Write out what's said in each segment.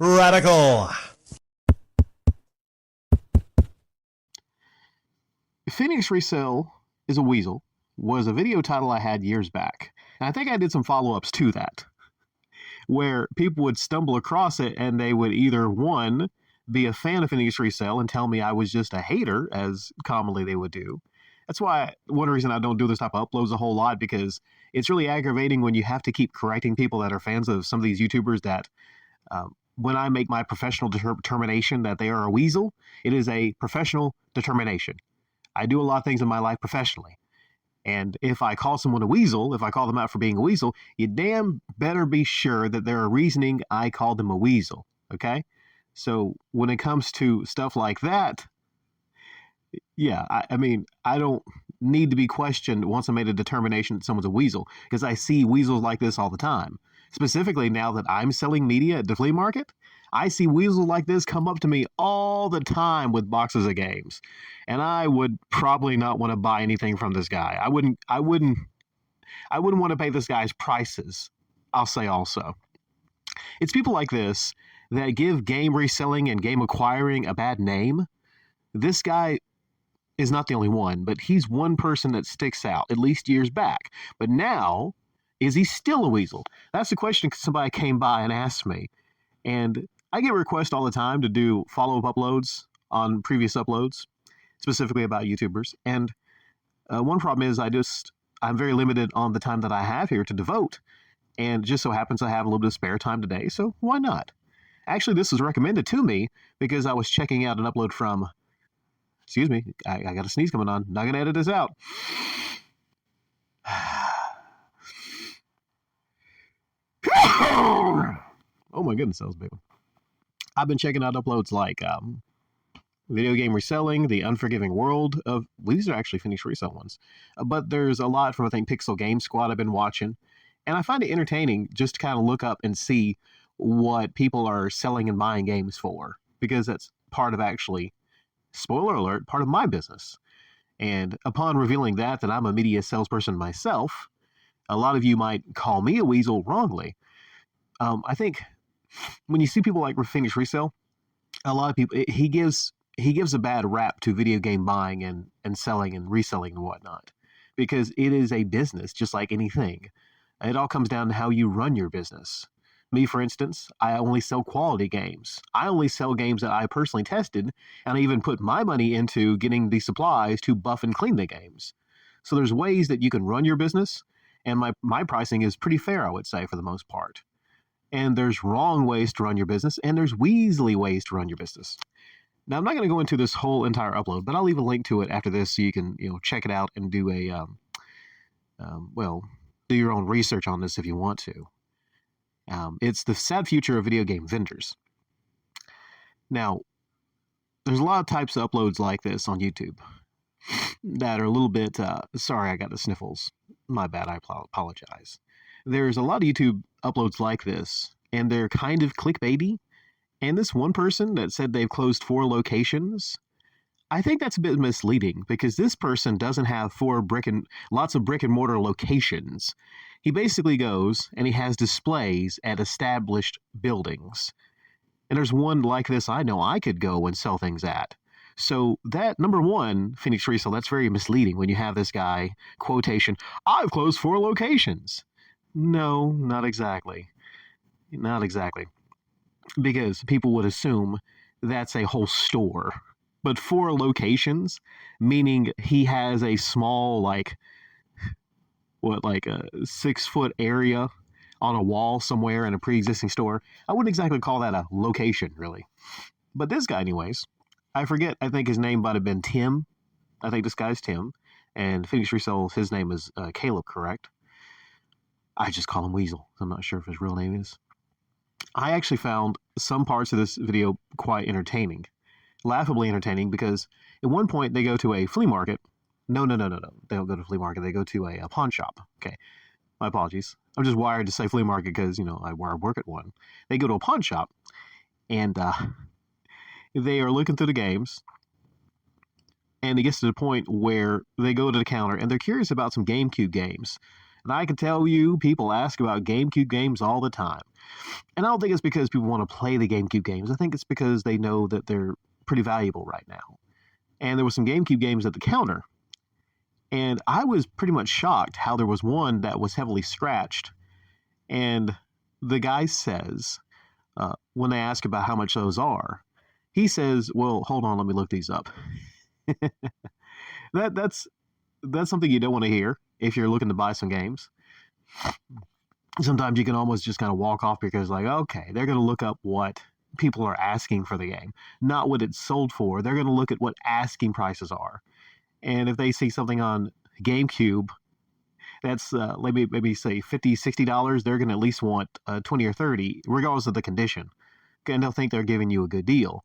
Radical. Phoenix Resale is a Weasel was a video title I had years back. And I think I did some follow-ups to that, where people would stumble across it and they would either, one, be a fan of Phoenix Resale and tell me I was just a hater, as commonly they would do. That's why one reason I don't do this type of uploads a whole lot, because it's really aggravating when you have to keep correcting people that are fans of some of these YouTubers that when I make my professional determination that they are a Weasel, it is a professional determination. I do a lot of things in my life professionally. And if I call someone a Weasel, if I call them out for being a Weasel, you damn better be sure that there are reasoning I called them a Weasel. Okay? So when it comes to stuff like that, yeah, I mean, I don't need to be questioned once I made a determination that someone's a Weasel, because I see Weasels like this all the time. Specifically now that I'm selling media at the flea market, I see Weasels like this come up to me all the time with boxes of games. And I would probably not want to buy anything from this guy. I wouldn't want to pay this guy's prices. I'll say also. It's people like this that give game reselling and game acquiring a bad name. This guy is not the only one, but he's one person that sticks out, at least years back. But now, is he still a Weasel? That's the question somebody came by and asked me. And I get requests all the time to do follow-up uploads on previous uploads, specifically about YouTubers. And one problem is I'm very limited on the time that I have here to devote. And just so happens I have a little bit of spare time today, so why not? Actually, this was recommended to me because I was checking out an upload from, excuse me, I got a sneeze coming on. Not going to edit this out. Oh my goodness, that was a big one. I've been checking out uploads like video game reselling, the unforgiving world of, well, these are actually Phoenix Resale ones, but there's a lot from, I think, Pixel Game Squad I've been watching, and I find it entertaining just to kind of look up and see what people are selling and buying games for, because that's part of actually, spoiler alert, part of my business. And upon revealing that I'm a media salesperson myself, a lot of you might call me a Weasel wrongly. I think when you see people like Phoenix Resale, a lot of people, he gives a bad rap to video game buying and selling and reselling and whatnot, because it is a business just like anything. It all comes down to how you run your business. Me, for instance, I only sell quality games. I only sell games that I personally tested, and I even put my money into getting the supplies to buff and clean the games. So there's ways that you can run your business, and my pricing is pretty fair, I would say, for the most part. And there's wrong ways to run your business, and there's Weasley ways to run your business. Now, I'm not going to go into this whole entire upload, but I'll leave a link to it after this so you can, check it out and do do your own research on this if you want to. It's the sad future of video game vendors. Now, there's a lot of types of uploads like this on YouTube that are a little bit, sorry, I got the sniffles. My bad, I apologize. There's a lot of YouTube uploads like this, and they're kind of clickbaity. And this one person that said they've closed 4 locations, I think that's a bit misleading, because this person doesn't have lots of brick and mortar locations. He basically goes and he has displays at established buildings. And there's one like this I know I could go and sell things at. So that, number one, Phoenix Resale, that's very misleading when you have this guy, quotation, I've closed 4 locations. No, not exactly. Not exactly. Because people would assume that's a whole store. But 4 locations, meaning he has a small, a 6-foot area on a wall somewhere in a pre-existing store. I wouldn't exactly call that a location, really. But this guy, anyways, I forget, I think his name might have been Tim. I think this guy's Tim. And Phoenix Resale, his name is Caleb, correct? I just call him Weasel. I'm not sure if his real name is. I actually found some parts of this video quite entertaining. Laughably entertaining, because at one point they go to a flea market. No. They don't go to a flea market. They go to a pawn shop. Okay. My apologies. I'm just wired to say flea market because, I work at one. They go to a pawn shop, and they are looking through the games, and it gets to the point where they go to the counter, and they're curious about some GameCube games. And I can tell you, people ask about GameCube games all the time. And I don't think it's because people want to play the GameCube games. I think it's because they know that they're pretty valuable right now. And there were some GameCube games at the counter. And I was pretty much shocked how there was one that was heavily scratched. And the guy says, when they ask about how much those are, he says, well, hold on, let me look these up. That's something you don't want to hear if you're looking to buy some games. Sometimes you can almost just kind of walk off because, like, okay, they're going to look up what people are asking for the game, not what it's sold for. They're going to look at what asking prices are. And if they see something on GameCube that's maybe say $50, $60, they're going to at least want 20 or 30, regardless of the condition. And they'll think they're giving you a good deal.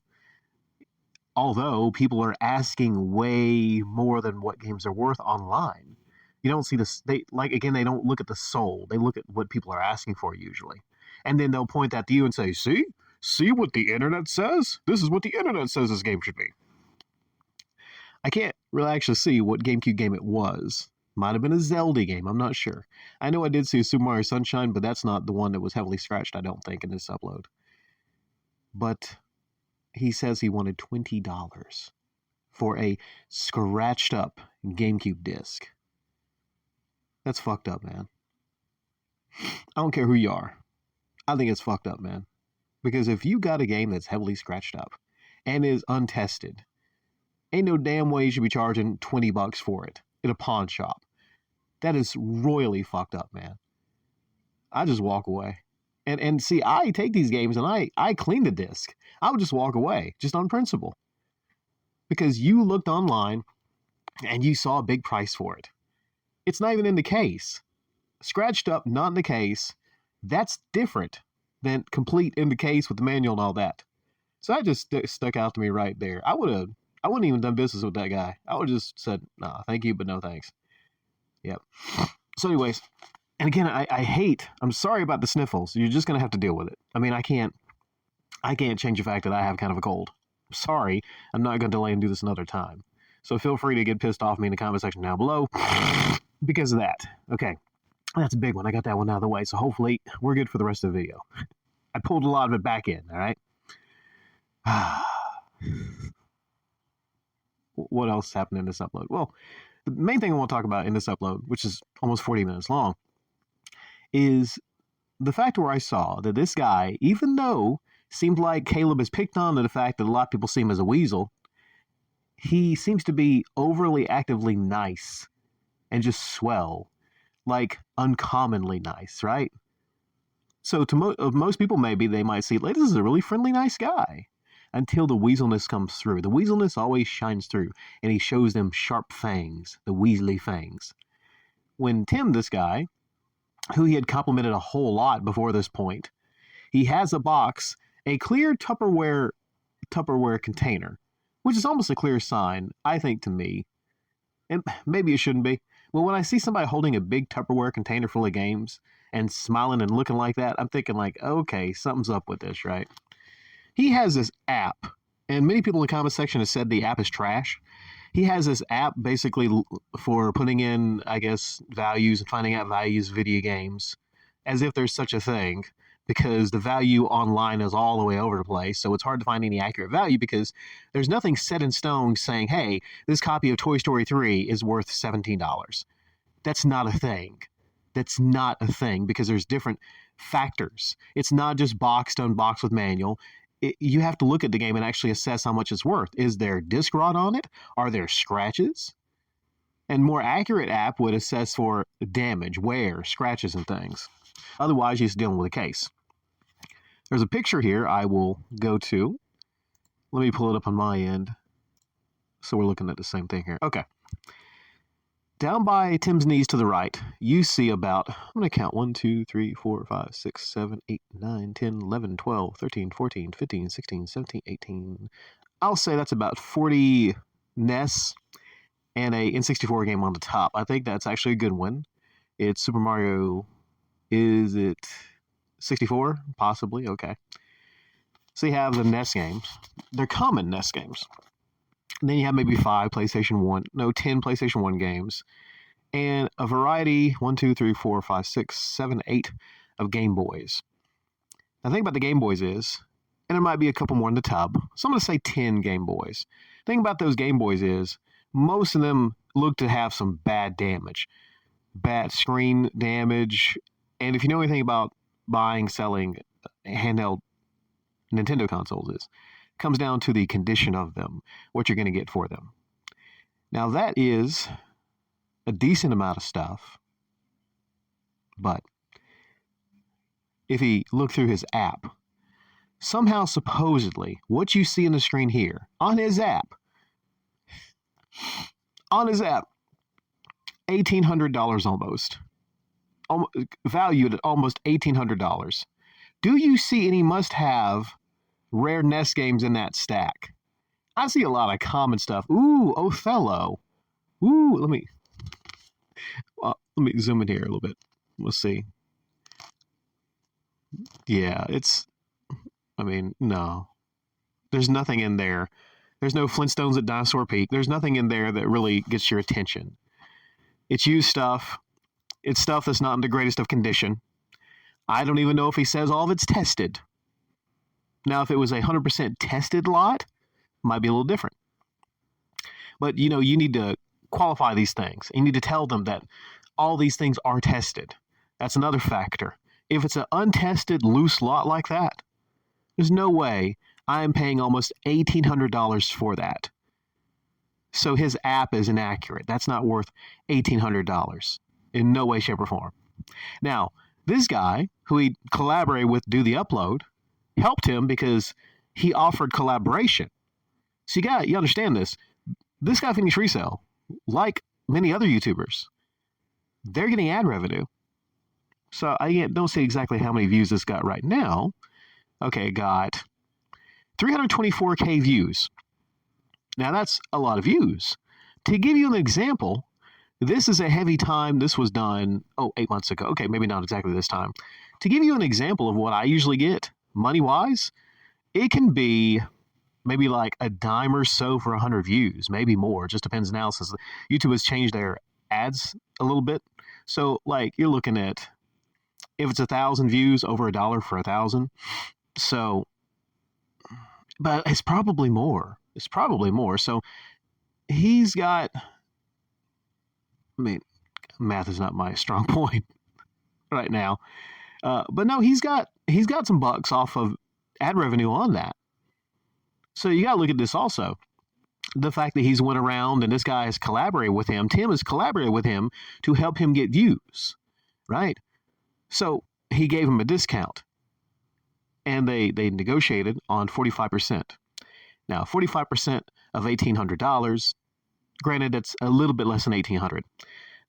Although people are asking way more than what games are worth online. You don't see this. They don't look at the soul. They look at what people are asking for usually. And then they'll point that to you and say, see what the internet says? This is what the internet says this game should be. I can't really actually see what GameCube game it was. Might have been a Zelda game, I'm not sure. I know I did see Super Mario Sunshine, but that's not the one that was heavily scratched, I don't think, in this upload. But he says he wanted $20 for a scratched up GameCube disc. That's fucked up, man. I don't care who you are. I think it's fucked up, man. Because if you got a game that's heavily scratched up and is untested, ain't no damn way you should be charging $20 for it at a pawn shop. That is royally fucked up, man. I just walk away. And see, I take these games and I clean the disc. I would just walk away, just on principle. Because you looked online and you saw a big price for it. It's not even in the case. Scratched up, not in the case. That's different than complete in the case with the manual and all that. So that just stuck out to me right there. I wouldn't even done business with that guy. I would just said, nah, thank you, but no thanks. Yep. So anyways, and again, I'm sorry about the sniffles. You're just going to have to deal with it. I mean, I can't change the fact that I have kind of a cold. I'm sorry. I'm not going to delay and do this another time. So feel free to get pissed off at me in the comment section down below because of that. Okay. That's a big one. I got that one out of the way. So hopefully we're good for the rest of the video. I pulled a lot of it back in. All right. What else happened in this upload? Well, the main thing I want to talk about in this upload, which is almost 40 minutes long, is the fact where I saw that this guy, even though seemed like Caleb has picked on the fact that a lot of people see him as a weasel, he seems to be overly actively nice and just swell, like uncommonly nice, right? So to most people, maybe they might see, like, this is a really friendly, nice guy. Until the weaselness comes through. The weaselness always shines through, and he shows them sharp fangs, the Weasley fangs. When Tim, this guy, who he had complimented a whole lot before this point, he has a box, a clear Tupperware container, which is almost a clear sign, I think, to me, and maybe it shouldn't be. Well, when I see somebody holding a big Tupperware container full of games and smiling and looking like that, I'm thinking like, okay, something's up with this, right? He has this app, and many people in the comment section have said the app is trash. He has this app basically for putting in, I guess, values and finding out values of video games, as if there's such a thing, because the value online is all the way over the place, so it's hard to find any accurate value because there's nothing set in stone saying, hey, this copy of Toy Story 3 is worth $17. That's not a thing. That's not a thing because there's different factors. It's not just boxed, unboxed with manual. You have to look at the game and actually assess how much it's worth. Is there disc rot on it? Are there scratches? And more accurate app would assess for damage, wear, scratches, and things. Otherwise, you're just dealing with a case. There's a picture here I will go to. Let me pull it up on my end. So we're looking at the same thing here. Okay. Down by Tim's knees to the right, you see about, I'm going to count 1, 2, 3, 4, 5, 6, 7, 8, 9, 10, 11, 12, 13, 14, 15, 16, 17, 18. I'll say that's about 40 NES and a N64 game on the top. I think that's actually a good one. It's Super Mario, is it 64? Possibly, okay. So you have the NES games. They're common NES games. And then you have maybe 10 PlayStation 1 games. and a variety 1, 2, 3, 4, 5, 6, 7, 8 of Game Boys. Now, the thing about the Game Boys is, and there might be a couple more in the tub, so I'm going to say 10 Game Boys. The thing about those Game Boys is, most of them look to have some bad damage, bad screen damage, and if you know anything about buying, selling handheld Nintendo consoles, it comes down to the condition of them, what you're going to get for them. Now, that is a decent amount of stuff, but if he looked through his app, somehow, supposedly, what you see on the screen here, on his app, $1,800 almost, valued at almost $1,800. Do you see any must-have rare NES games in that stack? I see a lot of common stuff. Ooh, Othello. Ooh, let me zoom in here a little bit. Let's see. Yeah, no. There's nothing in there. There's no Flintstones at Dinosaur Peak. There's nothing in there that really gets your attention. It's used stuff. It's stuff that's not in the greatest of condition. I don't even know if he says all of it's tested. Now, if it was a 100% tested lot, it might be a little different. But, you need to qualify these things. You need to tell them that all these things are tested. That's another factor. If it's an untested, loose lot like that, there's no way I am paying almost $1,800 for that. So his app is inaccurate. That's not worth $1,800 in no way, shape, or form. Now, this guy who he collaborated with to do the upload helped him because he offered collaboration. So you understand this. This guy, Phoenix Resale, like many other YouTubers, they're getting ad revenue. So I don't see exactly how many views this got right now. Okay, it got 324K views. Now that's a lot of views. To give you an example, this is a heavy time. This was done, 8 months ago. Okay, maybe not exactly this time. To give you an example of what I usually get, money-wise, it can be maybe like a dime or so for 100 views, maybe more. It just depends now since YouTube has changed their ads a little bit. So, you're looking at, if it's 1,000 views, over $1 for 1,000. So, but it's probably more. So he's got, math is not my strong point right now. But no, he's got some bucks off of ad revenue on that. So you got to look at this also. The fact that he's went around and this guy has collaborated with him, Tim has collaborated with him to help him get views, right? So he gave him a discount, and they negotiated on 45%. Now, 45% of $1,800, granted, it's a little bit less than $1,800,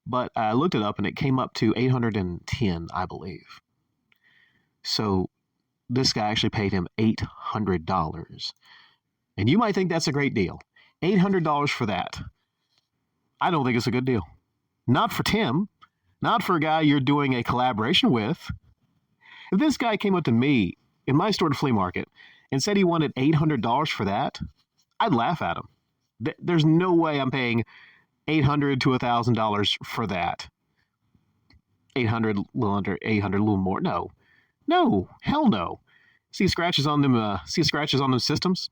but I looked it up and it came up to $810, I believe. So this guy actually paid him $800. And you might think that's a great deal. $800 for that. I don't think it's a good deal. Not for Tim. Not for a guy you're doing a collaboration with. If this guy came up to me in my store at the flea market and said he wanted $800 for that, I'd laugh at him. There's no way I'm paying $800 to $1,000 for that. 800, a little under 800, a little more. No, hell no. See scratches on them systems?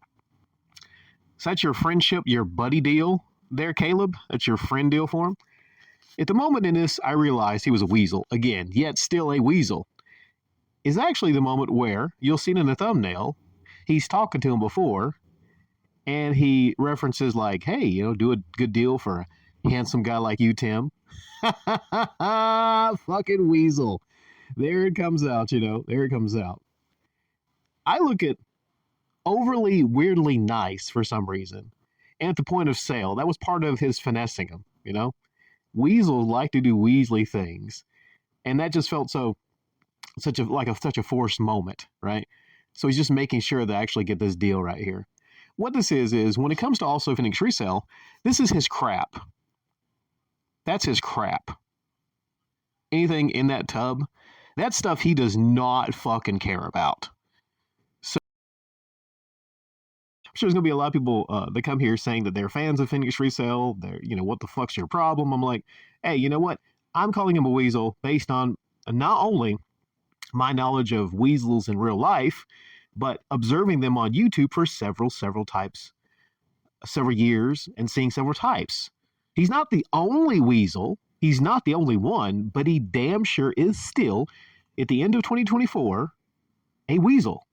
Is that your friendship, your buddy deal there, Caleb? That's your friend deal for him? At the moment in this, I realized he was a weasel. Again, yet still a weasel. Is actually the moment where, you'll see it in the thumbnail, he's talking to him before, and he references hey, do a good deal for a handsome guy like you, Tim. Fucking weasel. There it comes out, there it comes out. I look at overly, weirdly nice for some reason. And at the point of sale, that was part of his finessing him, Weasels like to do Weasley things. And that just felt such a forced moment, right? So he's just making sure to actually get this deal right here. What this is when it comes to also Phoenix Resale, this is his crap. That's his crap. Anything in that tub, that stuff he does not fucking care about. So sure there's gonna be a lot of people that come here saying that they're fans of Phoenix Resale. They're, what the fuck's your problem? I'm like, hey, you know what? I'm calling him a weasel based on not only my knowledge of weasels in real life, but observing them on YouTube for several years, and seeing several types. He's not the only weasel. He's not the only one, but he damn sure is still, at the end of 2024, a weasel.